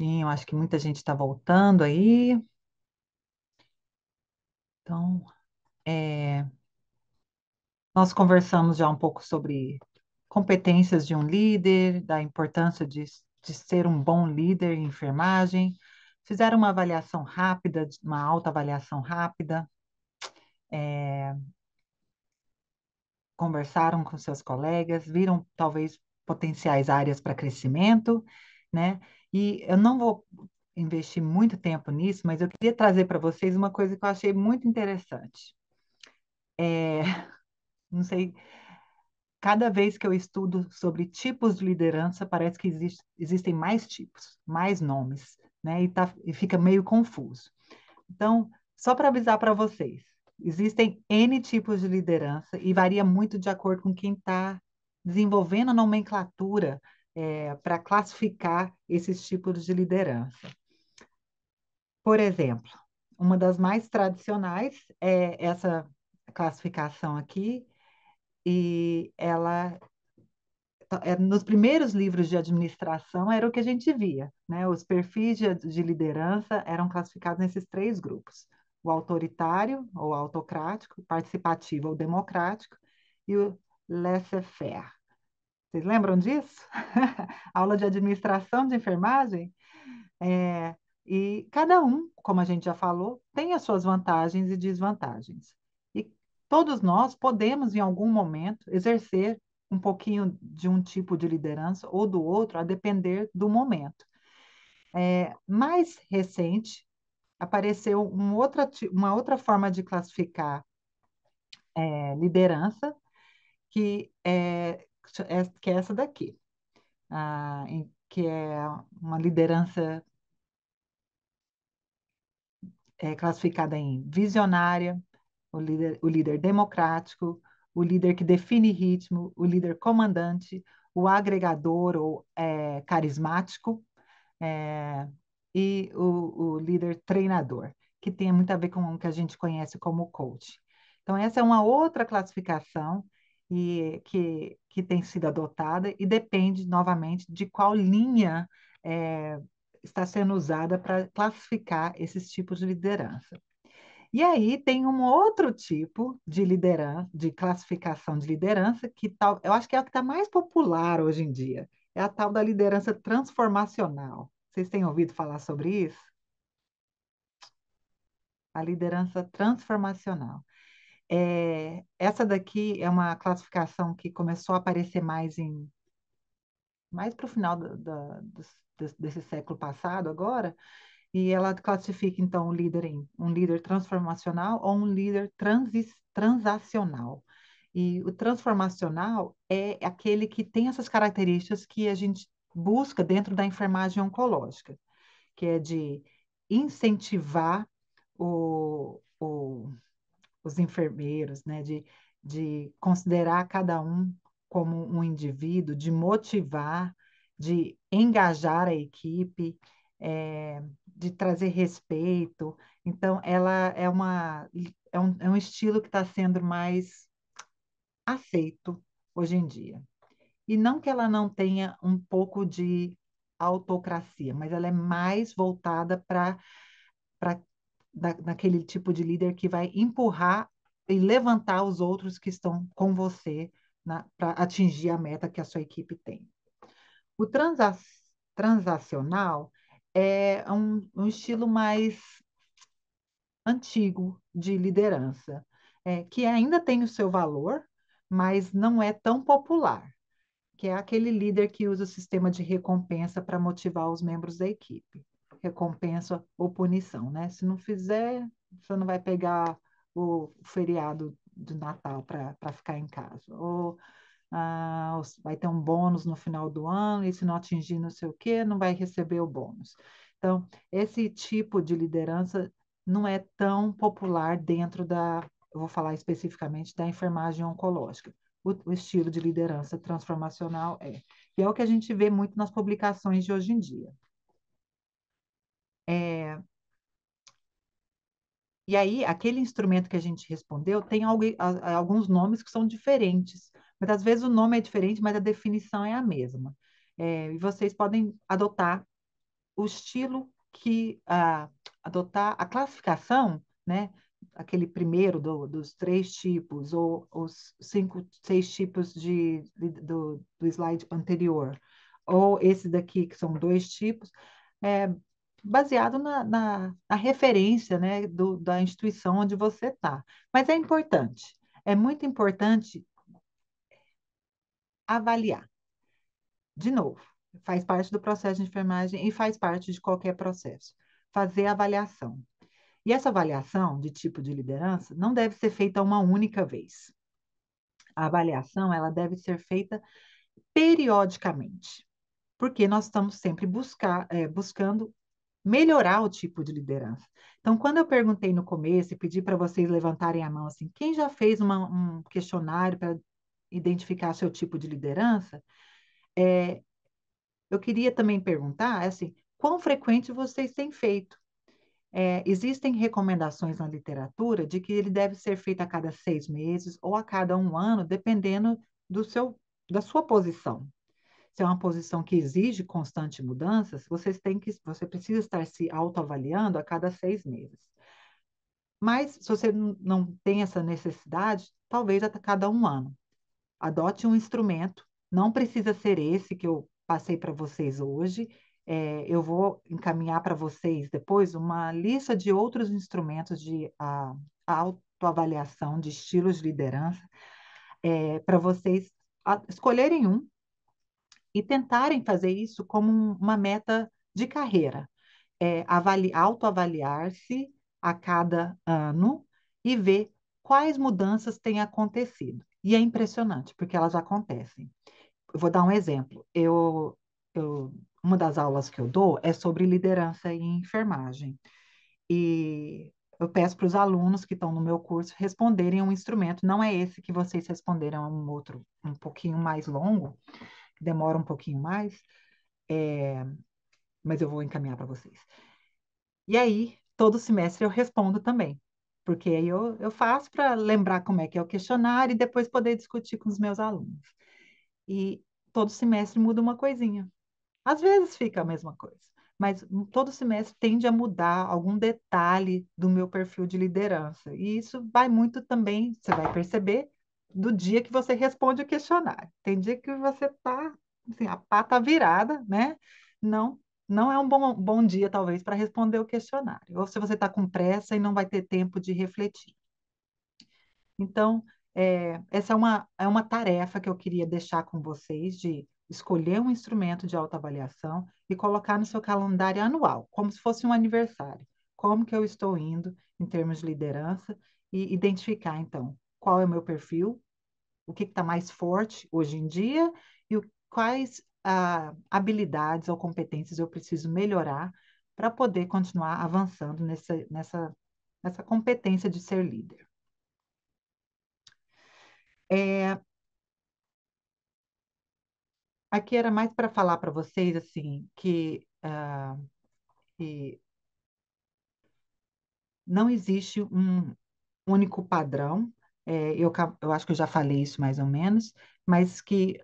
minutinho, acho que muita gente está voltando aí. Então, é, nós conversamos já um pouco sobre competências de um líder, da importância de ser um bom líder em enfermagem. Fizeram uma avaliação rápida, uma autoavaliação rápida, é, conversaram com seus colegas, viram talvez potenciais áreas para crescimento, né? E eu não vou investir muito tempo nisso, mas eu queria trazer para vocês uma coisa que eu achei muito interessante. É, não sei, cada vez que eu estudo sobre tipos de liderança, parece que existem mais tipos, mais nomes, né? E fica meio confuso. Então, só para avisar para vocês, existem N tipos de liderança e varia muito de acordo com quem está desenvolvendo a nomenclatura para classificar esses tipos de liderança. Por exemplo, uma das mais tradicionais é essa classificação aqui, e ela nos primeiros livros de administração era o que a gente via, né? Os perfis de liderança eram classificados nesses três grupos: o autoritário ou autocrático, o participativo ou democrático e o laissez-faire. Vocês lembram disso? Aula de administração de enfermagem? É, e cada um, como a gente já falou, tem as suas vantagens e desvantagens. E todos nós podemos, em algum momento, exercer um pouquinho de um tipo de liderança ou do outro, a depender do momento. Mais recente, apareceu uma outra forma de classificar liderança, que é essa daqui, que é uma liderança classificada em visionária, o líder democrático, o líder que define ritmo, o líder comandante, o agregador ou carismático, é, e o líder treinador, que tem muito a ver com o que a gente conhece como coach. Então, essa é uma outra classificação que tem sido adotada e depende, novamente, de qual linha está sendo usada para classificar esses tipos de liderança. E aí tem um outro tipo de liderança, de classificação de liderança, eu acho que é o que está mais popular hoje em dia. É a tal da liderança transformacional. Vocês têm ouvido falar sobre isso? A liderança transformacional. Essa daqui é uma classificação que começou a aparecer mais para o final desse século passado, agora, e ela classifica, então, o líder em um líder transformacional ou um líder transacional. E o transformacional é aquele que tem essas características que a gente busca dentro da enfermagem oncológica, que é de incentivar os enfermeiros, né? De considerar cada um como um indivíduo, de motivar, de engajar a equipe, de trazer respeito. Então, ela é um estilo que está sendo mais aceito hoje em dia. E não que ela não tenha um pouco de autocracia, mas ela é mais voltada para naquele tipo de líder que vai empurrar e levantar os outros que estão com você para atingir a meta que a sua equipe tem. O transacional é um estilo mais antigo de liderança, que ainda tem o seu valor, mas não é tão popular, que é aquele líder que usa o sistema de recompensa para motivar os membros da equipe. Recompensa ou punição, né? Se não fizer, você não vai pegar o feriado do Natal para ficar em casa. Ou vai ter um bônus no final do ano, e se não atingir não sei o quê, não vai receber o bônus. Então, esse tipo de liderança não é tão popular dentro eu vou falar especificamente da enfermagem oncológica. O estilo de liderança transformacional é. E é o que a gente vê muito nas publicações de hoje em dia. É, e aí, aquele instrumento que a gente respondeu tem alguns nomes que são diferentes, mas às vezes o nome é diferente, mas a definição é a mesma. E vocês podem adotar o estilo que adotar a classificação, né? Aquele primeiro dos três tipos, ou os cinco, seis tipos do slide anterior, ou esse daqui, que são dois tipos, é baseado na referência, né, da instituição onde você está. Mas é muito importante avaliar. De novo, faz parte do processo de enfermagem e faz parte de qualquer processo. Fazer a avaliação. E essa avaliação de tipo de liderança não deve ser feita uma única vez. A avaliação, ela deve ser feita periodicamente, porque nós estamos sempre buscando melhorar o tipo de liderança. Então, quando eu perguntei no começo e pedi para vocês levantarem a mão assim, quem já fez um questionário para identificar seu tipo de liderança, eu queria também perguntar, assim, quão frequente vocês têm feito? Existem recomendações na literatura de que ele deve ser feito a cada 6 meses ou a cada um ano, dependendo do seu, da sua posição. Se é uma posição que exige constante mudanças, você precisa estar se autoavaliando a cada 6 meses. Mas se você não tem essa necessidade, talvez a cada um ano. Adote um instrumento, não precisa ser esse que eu passei para vocês hoje. Eu vou encaminhar para vocês depois uma lista de outros instrumentos de autoavaliação de estilos de liderança, para vocês escolherem um e tentarem fazer isso como uma meta de carreira. Autoavaliar-se a cada ano e ver quais mudanças têm acontecido. E é impressionante, porque elas acontecem. Eu vou dar um exemplo. Uma das aulas que eu dou é sobre liderança em enfermagem. E eu peço para os alunos que estão no meu curso responderem um instrumento. Não é esse que vocês responderam, é um outro, um pouquinho mais longo, que demora um pouquinho mais, mas eu vou encaminhar para vocês. E aí, todo semestre eu respondo também, porque aí eu faço para lembrar como é que é o questionário e depois poder discutir com os meus alunos. E todo semestre muda uma coisinha. Às vezes fica a mesma coisa, mas todo semestre tende a mudar algum detalhe do meu perfil de liderança. E isso vai muito também, você vai perceber, do dia que você responde o questionário. Tem dia que você está, assim, a pata virada, né? Não, não é um bom dia, talvez, para responder o questionário. Ou se você está com pressa e não vai ter tempo de refletir. Então, essa é uma tarefa que eu queria deixar com vocês, de escolher um instrumento de autoavaliação e colocar no seu calendário anual, como se fosse um aniversário. Como que eu estou indo em termos de liderança e identificar, então, qual é o meu perfil, o que está mais forte hoje em dia e quais habilidades ou competências eu preciso melhorar para poder continuar avançando nessa competência de ser líder. É, Aqui era mais para falar para vocês assim que não existe um único padrão. Eu acho que eu já falei isso mais ou menos, mas que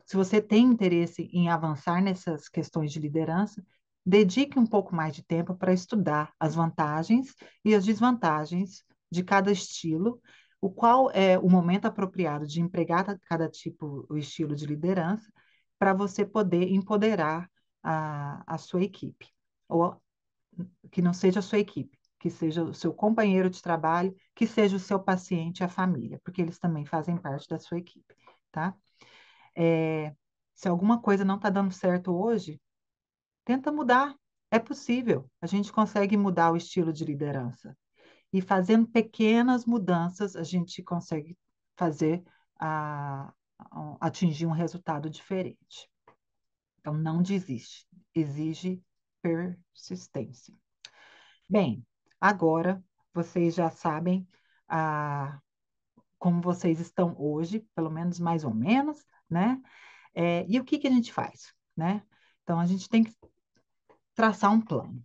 se você tem interesse em avançar nessas questões de liderança, dedique um pouco mais de tempo para estudar as vantagens e as desvantagens de cada estilo, o qual é o momento apropriado de empregar cada tipo, o estilo de liderança, para você poder empoderar a sua equipe, ou que não seja a sua equipe, que seja o seu companheiro de trabalho, que seja o seu paciente e a família, porque eles também fazem parte da sua equipe, tá? É, Se alguma coisa não está dando certo hoje, tenta mudar. É possível. A gente consegue mudar o estilo de liderança. E fazendo pequenas mudanças, a gente consegue fazer atingir um resultado diferente. Então, não desiste. Exige persistência. Bem, agora vocês já sabem como vocês estão hoje, pelo menos mais ou menos, né? E o que que a gente faz, né? Então, a gente tem que traçar um plano.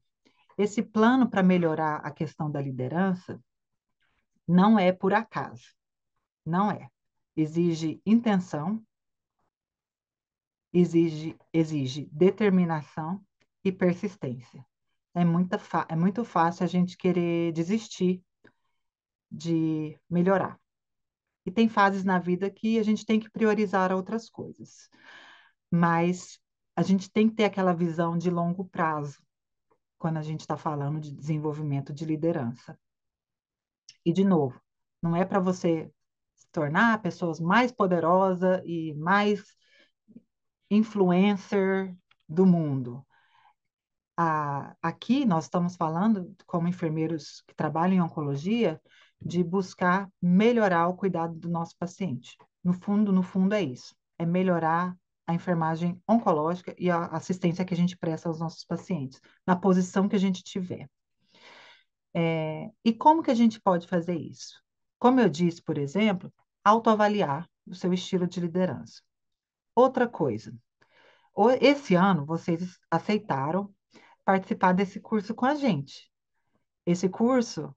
Esse plano para melhorar a questão da liderança não é por acaso, não é. Exige intenção, exige determinação e persistência. É muito fácil a gente querer desistir de melhorar. E tem fases na vida que a gente tem que priorizar outras coisas. Mas a gente tem que ter aquela visão de longo prazo quando a gente está falando de desenvolvimento de liderança. E, de novo, não é para você se tornar pessoas mais poderosa e mais influencer do mundo. Aqui nós estamos falando, como enfermeiros que trabalham em oncologia, de buscar melhorar o cuidado do nosso paciente. No fundo é isso, é melhorar a enfermagem oncológica e a assistência que a gente presta aos nossos pacientes, na posição que a gente tiver. E como que a gente pode fazer isso? Como eu disse, por exemplo, autoavaliar o seu estilo de liderança. Outra coisa, esse ano vocês aceitaram participar desse curso com a gente. Esse curso,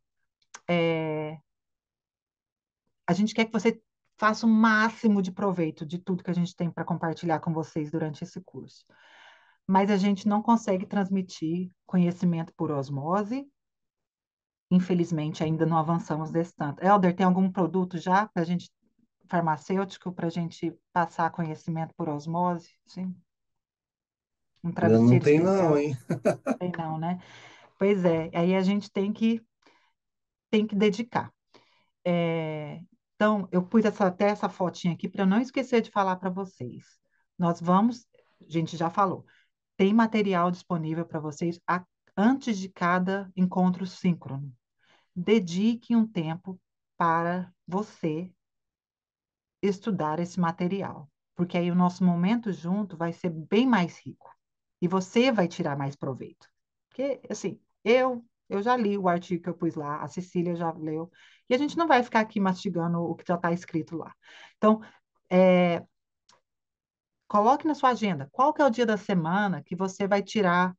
a gente quer que você faça o máximo de proveito de tudo que a gente tem para compartilhar com vocês durante esse curso. Mas a gente não consegue transmitir conhecimento por osmose. Infelizmente, ainda não avançamos desse tanto. Helder, tem algum produto já para a gente, farmacêutico, para a gente passar conhecimento por osmose? Sim, um Ainda não travesseiro tem não, especial? hein? Tem não, né? Pois é, aí a gente tem que dedicar. É, então, eu pus até essa fotinha aqui para eu não esquecer de falar para vocês. Nós vamos, a gente já falou, tem material disponível para vocês antes de cada encontro síncrono. Dedique um tempo para você estudar esse material, porque aí o nosso momento junto vai ser bem mais rico e você vai tirar mais proveito. Porque, assim, eu já li o artigo que eu pus lá, a Cecília já leu, e a gente não vai ficar aqui mastigando o que já está escrito lá. Então, é, coloque na sua agenda qual que é o dia da semana que você vai tirar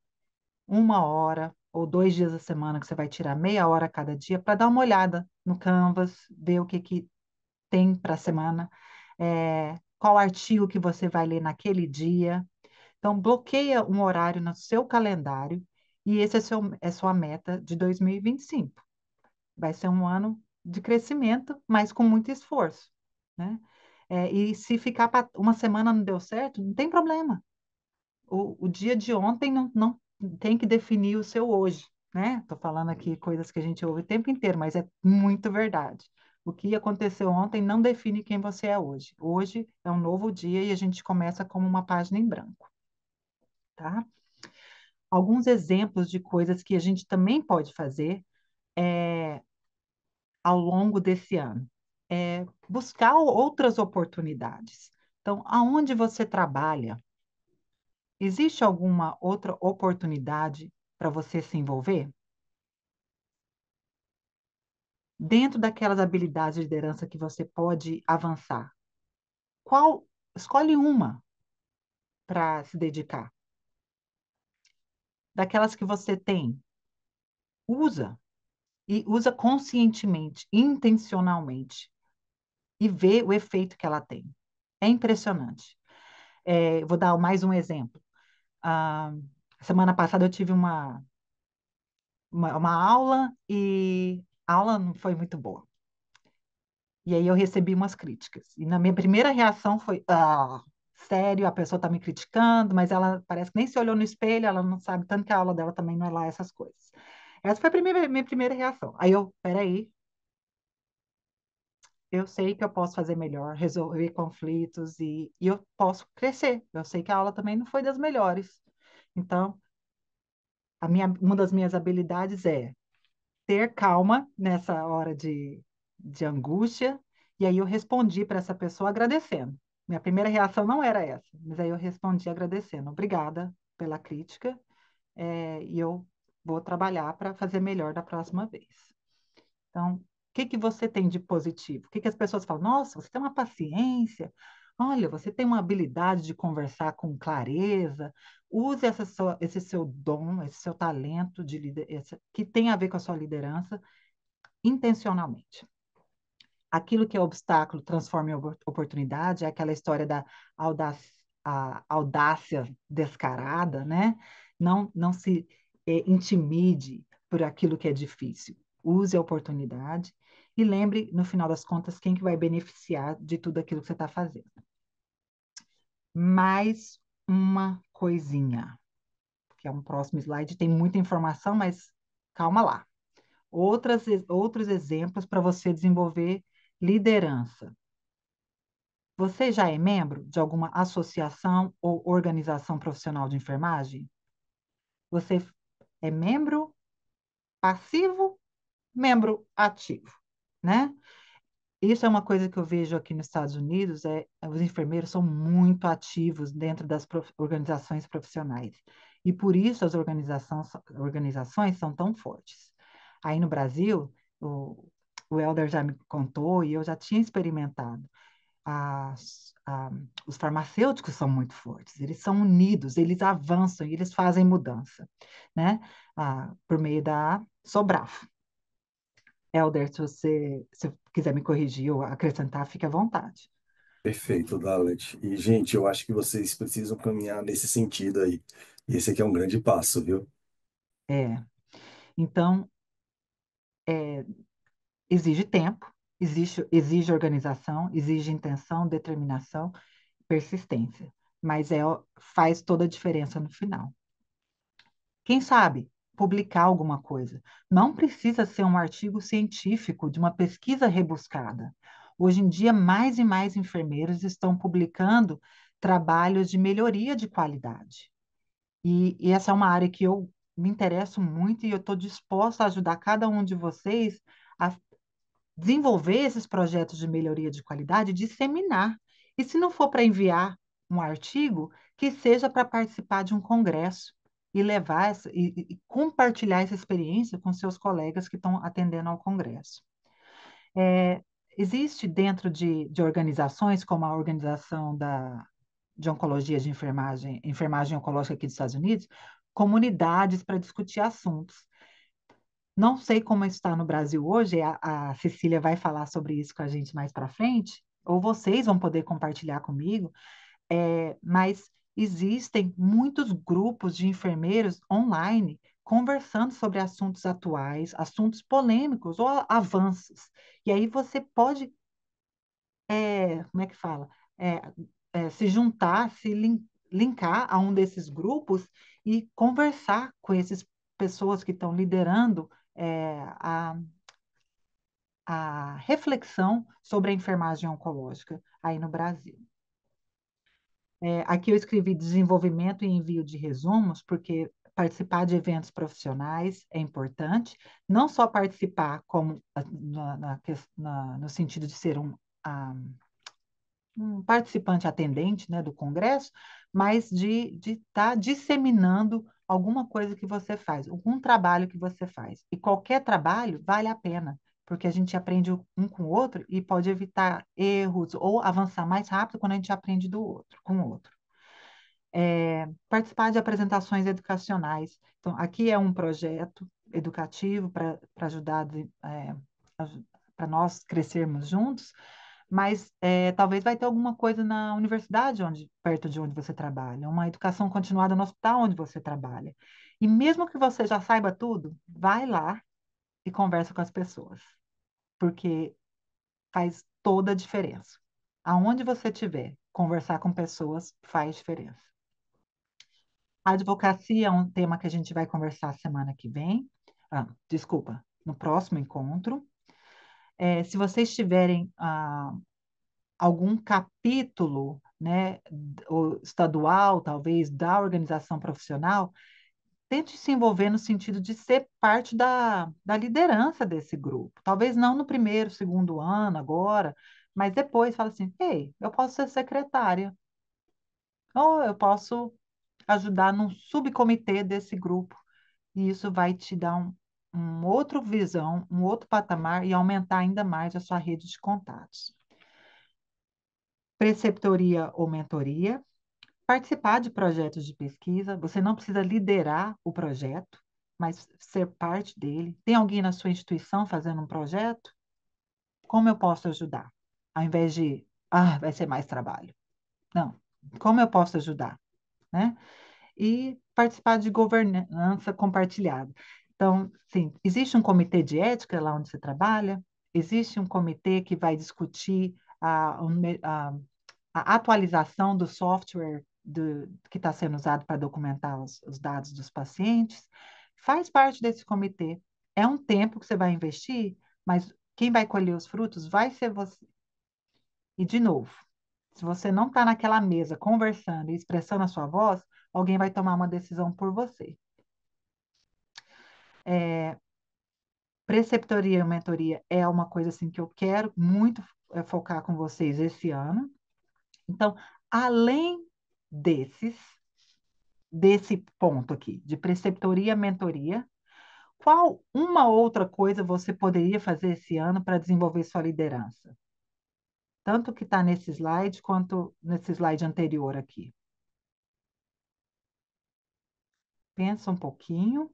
1 hora ou 2 dias da semana que você vai tirar meia hora cada dia para dar uma olhada no Canvas, ver o que que tem para a semana, qual artigo que você vai ler naquele dia. Então, bloqueia um horário no seu calendário e esse é sua meta de 2025. Vai ser um ano de crescimento, mas com muito esforço, né? E se ficar uma semana não deu certo, não tem problema. O dia de ontem não tem que definir o seu hoje, né? Estou falando aqui coisas que a gente ouve o tempo inteiro, mas é muito verdade. O que aconteceu ontem não define quem você é hoje. Hoje é um novo dia e a gente começa como uma página em branco, tá? Alguns exemplos de coisas que a gente também pode fazer ao longo desse ano. Buscar outras oportunidades. Então, aonde você trabalha, existe alguma outra oportunidade para você se envolver? Dentro daquelas habilidades de liderança que você pode avançar, qual escolhe uma para se dedicar? Daquelas que você tem, usa e usa conscientemente, intencionalmente e vê o efeito que ela tem. É impressionante. Vou dar mais um exemplo. Ah, semana passada eu tive uma aula e a aula não foi muito boa. E aí eu recebi umas críticas. E na minha primeira reação foi, sério, a pessoa está me criticando, mas ela parece que nem se olhou no espelho, ela não sabe tanto que a aula dela também não é lá essas coisas. Essa foi a minha primeira reação. Aí peraí, eu sei que eu posso fazer melhor, resolver conflitos e eu posso crescer. Eu sei que a aula também não foi das melhores. Então, uma das minhas habilidades é ter calma nessa hora de angústia. E aí eu respondi para essa pessoa agradecendo. Minha primeira reação não era essa, mas aí eu respondi agradecendo. Obrigada pela crítica, e eu vou trabalhar para fazer melhor da próxima vez. Então, o que que você tem de positivo? O que que as pessoas falam? Nossa, você tem uma paciência. Olha, você tem uma habilidade de conversar com clareza. Use esse seu dom, esse seu talento que tem a ver com a sua liderança intencionalmente. Aquilo que é obstáculo transforma em oportunidade, é aquela história da audácia descarada, né? Não se intimide por aquilo que é difícil. Use a oportunidade e lembre, no final das contas, quem que vai beneficiar de tudo aquilo que você está fazendo. Mais uma coisinha, que é um próximo slide, tem muita informação, mas calma lá. Outros exemplos para você desenvolver liderança. Você já é membro de alguma associação ou organização profissional de enfermagem? Você é membro passivo, membro ativo, né? Isso é uma coisa que eu vejo aqui nos Estados Unidos, os enfermeiros são muito ativos dentro das organizações profissionais. E por isso as organizações são tão fortes. Aí no Brasil, o, o Helder já me contou e eu já tinha experimentado. As, a, os farmacêuticos são muito fortes, eles são unidos, eles avançam e eles fazem mudança, né? Por meio da Sobraf. Helder, se quiser me corrigir ou acrescentar, fique à vontade. Perfeito, Dalet. E, gente, eu acho que vocês precisam caminhar nesse sentido aí. E esse aqui é um grande passo, viu? É, então, exige tempo, exige organização, exige intenção, determinação, persistência, mas faz toda a diferença no final. Quem sabe publicar alguma coisa? Não precisa ser um artigo científico de uma pesquisa rebuscada. Hoje em dia, mais e mais enfermeiros estão publicando trabalhos de melhoria de qualidade. E essa é uma área que eu me interesso muito e eu estou disposta a ajudar cada um de vocês a desenvolver esses projetos de melhoria de qualidade e disseminar. E se não for para enviar um artigo, que seja para participar de um congresso e levar e compartilhar essa experiência com seus colegas que estão atendendo ao congresso. É, existe dentro de organizações, como a organização de oncologia de enfermagem, enfermagem oncológica aqui dos Estados Unidos, comunidades para discutir assuntos. Não sei como está no Brasil hoje, a Cecília vai falar sobre isso com a gente mais para frente, ou vocês vão poder compartilhar comigo, mas existem muitos grupos de enfermeiros online conversando sobre assuntos atuais, assuntos polêmicos ou avanços. E aí você pode, como é que fala? É, se juntar, linkar a um desses grupos e conversar com essas pessoas que estão liderando a reflexão sobre a enfermagem oncológica aí no Brasil. Aqui eu escrevi desenvolvimento e envio de resumos, porque participar de eventos profissionais é importante, não só participar como no sentido de ser um participante atendente, né, do congresso, mas de estar disseminando alguma coisa que você faz, algum trabalho que você faz. E qualquer trabalho vale a pena, porque a gente aprende um com o outro e pode evitar erros ou avançar mais rápido quando a gente aprende do outro, com o outro. Participar de apresentações educacionais. Então, aqui é um projeto educativo para ajudar para nós crescermos juntos, mas talvez vai ter alguma coisa na universidade perto de onde você trabalha, uma educação continuada no hospital onde você trabalha. E mesmo que você já saiba tudo, vai lá e conversa com as pessoas, porque faz toda a diferença. Aonde você estiver, conversar com pessoas faz diferença. A advocacia é um tema que a gente vai conversar semana que vem. Desculpa, no próximo encontro. Se vocês tiverem algum capítulo, né, estadual, talvez, da organização profissional, tente se envolver no sentido de ser parte da liderança desse grupo. Talvez não no primeiro, segundo ano, agora, mas depois fala assim: ei, eu posso ser secretária, ou eu posso ajudar num subcomitê desse grupo. E isso vai te dar um outro visão, um outro patamar e aumentar ainda mais a sua rede de contatos. Preceptoria ou mentoria, participar de projetos de pesquisa, você não precisa liderar o projeto, mas ser parte dele. Tem alguém na sua instituição fazendo um projeto? Como eu posso ajudar? Ao invés vai ser mais trabalho. Não, como eu posso ajudar, né? e participar de governança compartilhada. Então, sim, existe um comitê de ética lá onde você trabalha? Existe um comitê que vai discutir a atualização do software que está sendo usado para documentar os dados dos pacientes? Faz parte desse comitê. É um tempo que você vai investir, mas quem vai colher os frutos vai ser você. E, de novo, se você não está naquela mesa conversando e expressando a sua voz, alguém vai tomar uma decisão por você. Preceptoria e mentoria é uma coisa assim que eu quero muito focar com vocês esse ano. Então, além desses, desse ponto aqui, de preceptoria e mentoria, qual uma outra coisa você poderia fazer esse ano para desenvolver sua liderança? Tanto que está nesse slide quanto nesse slide anterior aqui. Pensa um pouquinho,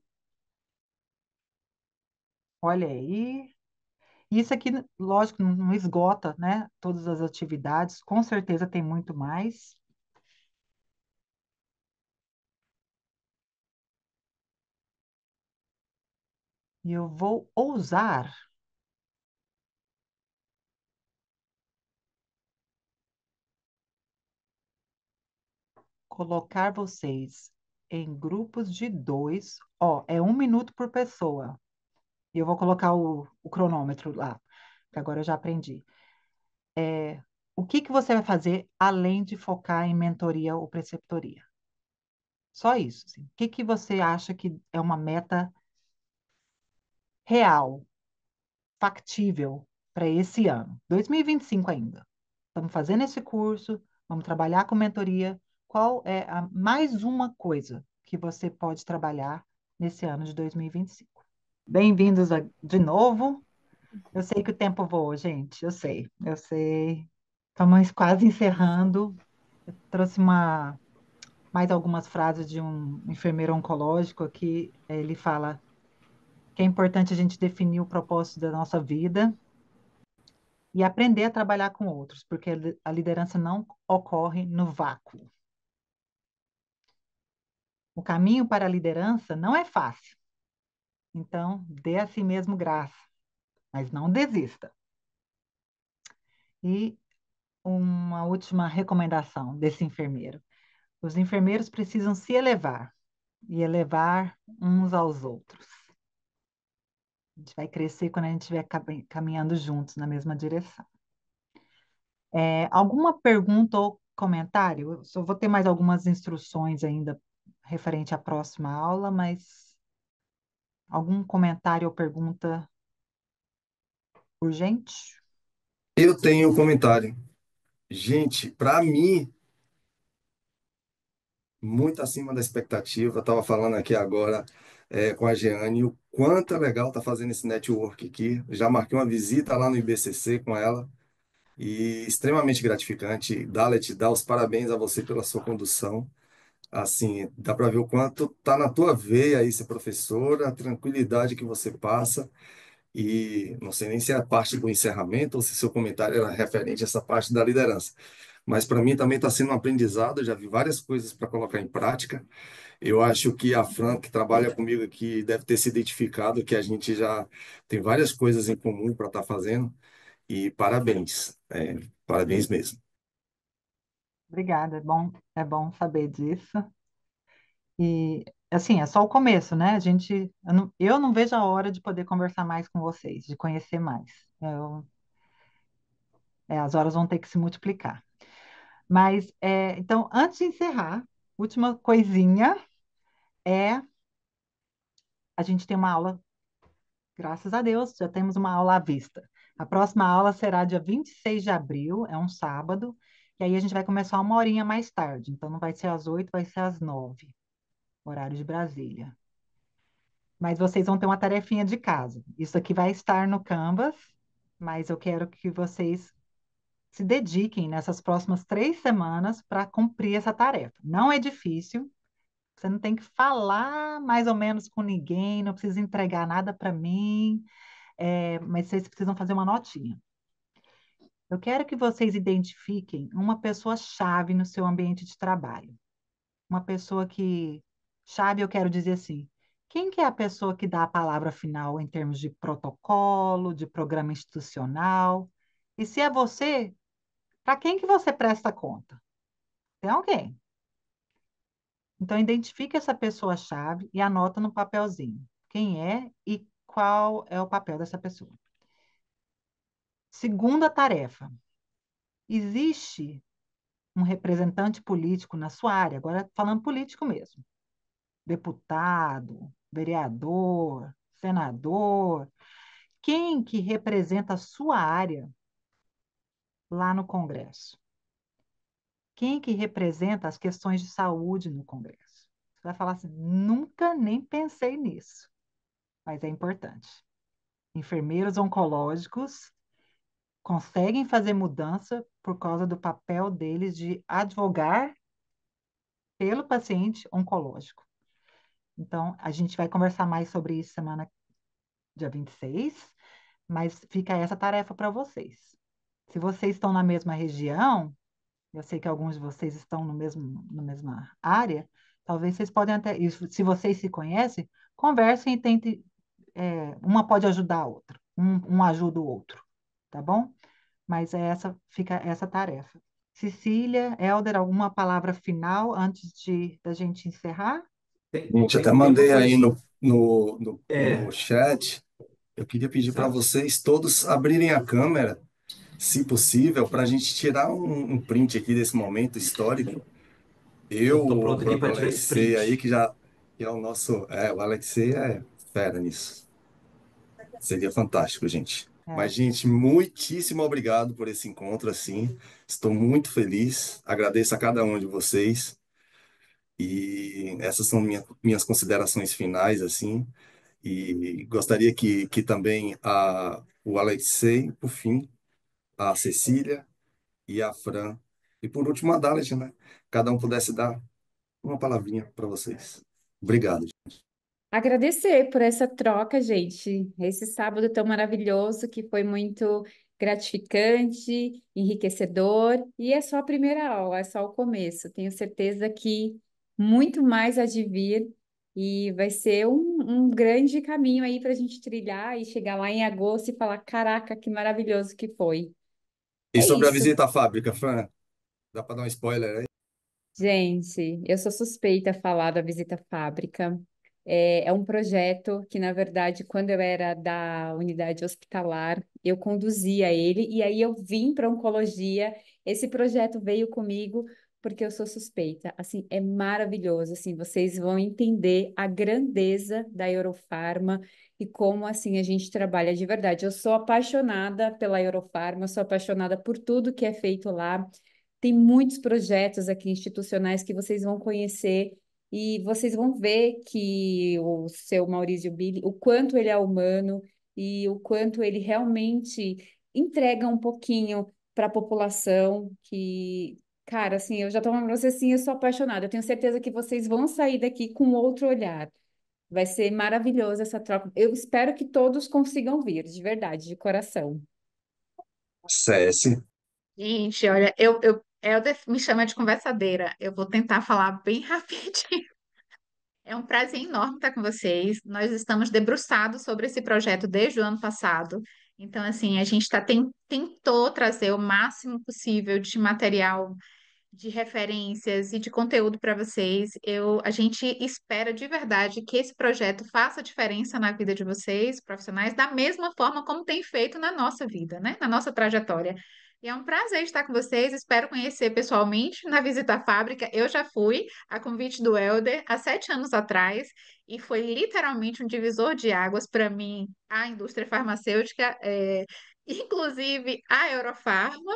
olha aí. Isso aqui, lógico, não esgota, né, todas as atividades, com certeza tem muito mais. E eu vou ousar colocar vocês em grupos de dois. Ó, é 1 minuto por pessoa. E eu vou colocar o cronômetro lá, que agora eu já aprendi. O que que você vai fazer além de focar em mentoria ou preceptoria? Só isso, assim. O que que você acha que é uma meta real, factível para esse ano? 2025 ainda. Estamos fazendo esse curso, vamos trabalhar com mentoria. Qual é a mais uma coisa que você pode trabalhar nesse ano de 2025? Bem-vindos de novo. Eu sei que o tempo voa, gente. Eu sei, eu sei. Estamos quase encerrando. Eu trouxe mais algumas frases de um enfermeiro oncológico aqui. Ele fala que é importante a gente definir o propósito da nossa vida e aprender a trabalhar com outros, porque a liderança não ocorre no vácuo. O caminho para a liderança não é fácil. Então, dê a si mesmo graça, mas não desista. E uma última recomendação desse enfermeiro. Os enfermeiros precisam se elevar e elevar uns aos outros. A gente vai crescer quando a gente estiver caminhando juntos na mesma direção. Alguma pergunta ou comentário? Eu só vou ter mais algumas instruções ainda referente à próxima aula, mas algum comentário ou pergunta urgente? Eu tenho um comentário. Gente, para mim, muito acima da expectativa. Estava falando aqui agora com a Jeane o quanto é legal tá fazendo esse network aqui. Já marquei uma visita lá no IBCC com ela e extremamente gratificante. Dalet, dá os parabéns a você pela sua condução. Assim, dá para ver o quanto tá na tua veia aí ser professora, a tranquilidade que você passa. E não sei nem se é a parte do encerramento ou se seu comentário era referente a essa parte da liderança. Mas para mim também está sendo um aprendizado. Eu já vi várias coisas para colocar em prática. Eu acho que a Fran, que trabalha comigo aqui, deve ter se identificado que a gente já tem várias coisas em comum para estar fazendo. E parabéns, parabéns mesmo. Obrigada, é bom saber disso. E, assim, é só o começo, né? Eu não vejo a hora de poder conversar mais com vocês, de conhecer mais. As horas vão ter que se multiplicar. Mas, então, antes de encerrar, última coisinha é a gente tem uma aula, graças a Deus, já temos uma aula à vista. A próxima aula será dia 26 de abril, é um sábado, e aí a gente vai começar 1 horinha mais tarde. Então, não vai ser às 8, vai ser às 9, horário de Brasília. Mas vocês vão ter uma tarefinha de casa. Isso aqui vai estar no Canvas, mas eu quero que vocês se dediquem nessas próximas 3 semanas para cumprir essa tarefa. Não é difícil, você não tem que falar mais ou menos com ninguém, não precisa entregar nada para mim, mas vocês precisam fazer uma notinha. Eu quero que vocês identifiquem uma pessoa-chave no seu ambiente de trabalho. uma pessoa que, chave, eu quero dizer assim, quem que é a pessoa que dá a palavra final em termos de protocolo, de programa institucional? E se é você, para quem que você presta conta? Tem alguém. Então, identifique essa pessoa-chave e anota no papelzinho quem é e qual é o papel dessa pessoa. Segunda tarefa: existe um representante político na sua área, agora falando político mesmo, deputado, vereador, senador, quem que representa a sua área lá no Congresso? Quem que representa as questões de saúde no Congresso? Você vai falar assim, nunca nem pensei nisso, mas é importante. Enfermeiros oncológicos conseguem fazer mudança por causa do papel deles de advogar pelo paciente oncológico. Então, a gente vai conversar mais sobre isso semana dia 26, mas fica essa tarefa para vocês. Se vocês estão na mesma região, eu sei que alguns de vocês estão no mesmo, na mesma área, talvez vocês podem até, e se vocês se conhecem, conversem e tentem, uma pode ajudar a outra, um ajuda o outro, tá bom? Mas fica essa tarefa. Cecília, Helder, alguma palavra final antes da gente encerrar? Gente, até Tem uma mandei aí coisa. no É, chat. Eu queria pedir para exato. vocês todos abrirem a câmera, se possível, para a gente tirar um print aqui desse momento histórico. Eu, Eu tô o pronto aqui próprio para tirar esse Alexei aí, print. que é o Alexei é fera nisso. Seria fantástico, gente. É. Mas, gente, muitíssimo obrigado por esse encontro, assim. Estou muito feliz. Agradeço a cada um de vocês. E essas são minhas considerações finais, assim. E gostaria que também o Alexei, por fim, a Cecília e a Fran, e por último a Dalet, né? Cada um pudesse dar uma palavrinha para vocês. Obrigado. Agradecer por essa troca, gente. Esse sábado tão maravilhoso que foi muito gratificante, enriquecedor, e é só a primeira aula, é só o começo. Tenho certeza que muito mais há de vir e vai ser um grande caminho aí para a gente trilhar e chegar lá em agosto e falar: caraca, que maravilhoso que foi. E É sobre a isso. visita à fábrica, Fran, dá para dar um spoiler aí? Gente, eu sou suspeita a falar da Visita Fábrica. É um projeto que, na verdade, quando eu era da unidade hospitalar, eu conduzia ele e aí eu vim para oncologia. Esse projeto veio comigo porque eu sou suspeita. Assim, é maravilhoso. Assim, vocês vão entender a grandeza da Eurofarma e como assim a gente trabalha de verdade. Eu sou apaixonada pela Eurofarma, eu sou apaixonada por tudo que é feito lá. Tem muitos projetos aqui institucionais que vocês vão conhecer e vocês vão ver que o seu Maurício Billy, o quanto ele é humano e o quanto ele realmente entrega um pouquinho para a população que, cara, assim, eu já estou falando para vocês assim, eu sou apaixonada. Eu tenho certeza que vocês vão sair daqui com outro olhar. Vai ser maravilhoso essa troca. Eu espero que todos consigam vir, de verdade, de coração. CS. Gente, olha, Helder me chama de conversadeira. Eu vou tentar falar bem rapidinho. É um prazer enorme estar com vocês. Nós estamos debruçados sobre esse projeto desde o ano passado. Então, assim, a gente tentou trazer o máximo possível de material, de referências e de conteúdo para vocês. A gente espera de verdade que esse projeto faça diferença na vida de vocês, profissionais, da mesma forma como tem feito na nossa vida, né? Na nossa trajetória. E é um prazer estar com vocês. Espero conhecer pessoalmente na visita à fábrica. Eu já fui, a convite do Helder, há 7 anos atrás, e foi literalmente um divisor de águas para mim, a indústria farmacêutica, inclusive a Eurofarma.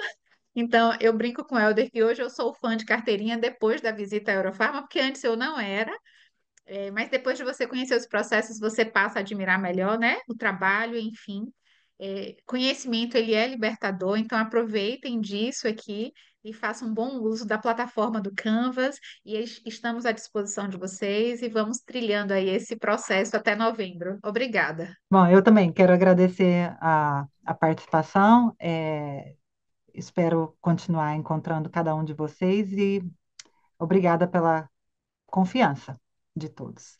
Então, eu brinco com o Helder que hoje eu sou fã de carteirinha depois da visita à Eurofarma, porque antes eu não era, mas depois de você conhecer os processos, você passa a admirar melhor, né? O trabalho, enfim. Conhecimento, ele é libertador, então aproveitem disso aqui e façam um bom uso da plataforma do Canvas, e estamos à disposição de vocês e vamos trilhando aí esse processo até novembro. Obrigada. Bom, eu também quero agradecer a participação, espero continuar encontrando cada um de vocês e obrigada confiança de todos.